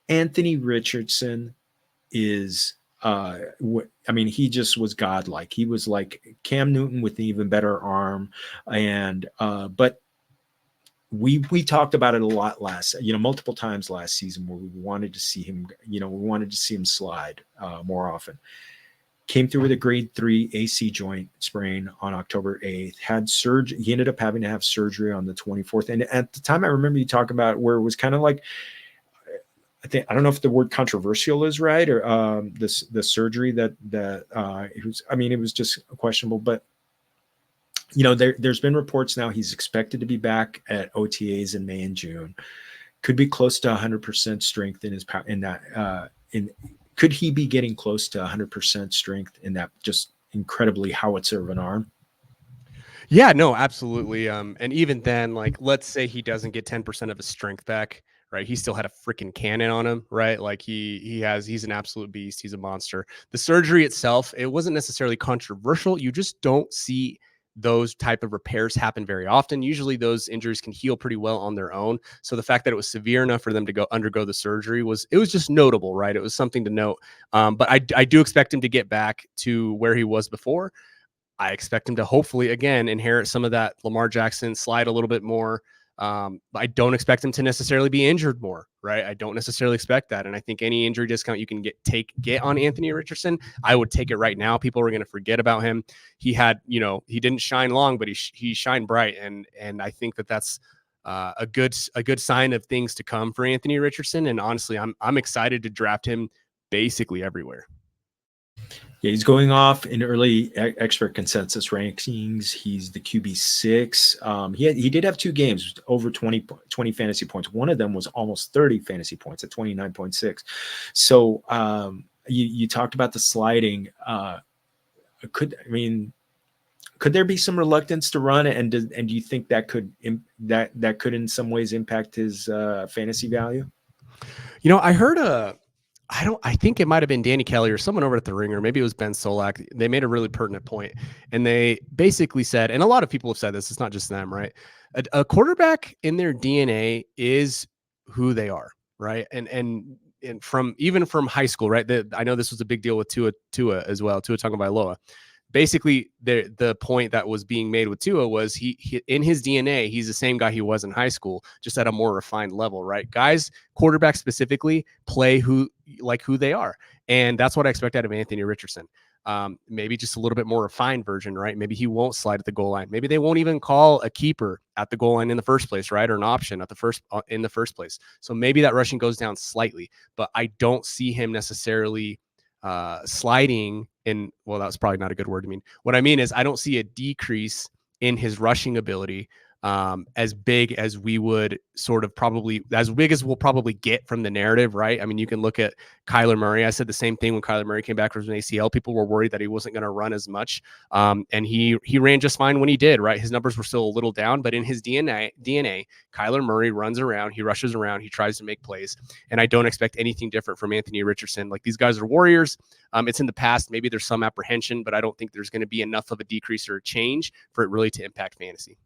Anthony Richardson is, I mean, he just was godlike. He was like Cam Newton with an even better arm. And, but we talked about it a lot multiple times last season where we wanted to see him, we wanted to see him slide more often. Came through with a grade 3 AC joint sprain on October 8th, had surgery. He ended up having to have surgery on the 24th. And at the time, I remember you talking about where it was kind of like, I don't know if the word controversial is right, or the surgery that it was. I mean, it was just questionable. But there's been reports now he's expected to be back at OTAs in May and June. Could be close to 100% strength in his in that could he be getting close to 100% strength in that just incredibly howitzer of an arm? Yeah, no, absolutely. And even then, like, let's say he doesn't get 10% of his strength back, right? He still had a freaking cannon on him, right? Like he's an absolute beast. He's a monster. The surgery itself, it wasn't necessarily controversial. You just don't see those type of repairs happen very often. Usually those injuries can heal pretty well on their own. So the fact that it was severe enough for them to undergo the surgery was just notable, right? It was something to note. But I do expect him to get back to where he was before. I expect him to hopefully, again, inherit some of that Lamar Jackson, slide a little bit more. I don't expect him to necessarily be injured more, right? I don't necessarily expect that. And I think any injury discount you can get on Anthony Richardson, I would take it right now. People are going to forget about him. He had, he didn't shine long, but he shined bright. And I think that's a good sign of things to come for Anthony Richardson. And honestly, I'm excited to draft him basically everywhere. Yeah, he's going off in early expert consensus rankings. He's the QB6. He did have 2 games over 20 fantasy points. One of them was almost 30 fantasy points at 29.6. So you talked about the sliding. Could there be some reluctance to run, and do you think that could in some ways impact his fantasy value? I heard I think it might have been Danny Kelly or someone over at the Ringer. Maybe it was Ben Solak. They made a really pertinent point, and they basically said, and a lot of people have said this, it's not just them, right? A quarterback in their DNA is who they are, right? And from high school, right? I know this was a big deal with Tua as well, Tua Tagovailoa. Basically, the point that was being made with Tua was he in his DNA, he's the same guy he was in high school, just at a more refined level, right? Guys, quarterbacks specifically, play who they are. And that's what I expect out of Anthony Richardson. Maybe just a little bit more refined version, right? Maybe he won't slide at the goal line. Maybe they won't even call a keeper at the goal line in the first place, right? Or an option in the first place. So maybe that rushing goes down slightly, but I don't see him necessarily sliding in. Well, that's probably not a good word to mean. What I mean is I don't see a decrease in his rushing ability as big as we'll probably get from the narrative, right? I mean, you can look at Kyler Murray. I said the same thing when Kyler Murray came back from an ACL. People were worried that he wasn't going to run as much, and he ran just fine when he did, right? His numbers were still a little down, but in his DNA, Kyler Murray runs around, he rushes around, he tries to make plays, and I don't expect anything different from Anthony Richardson. Like, these guys are warriors. It's in the past. Maybe there's some apprehension, but I don't think there's going to be enough of a decrease or a change for it really to impact fantasy.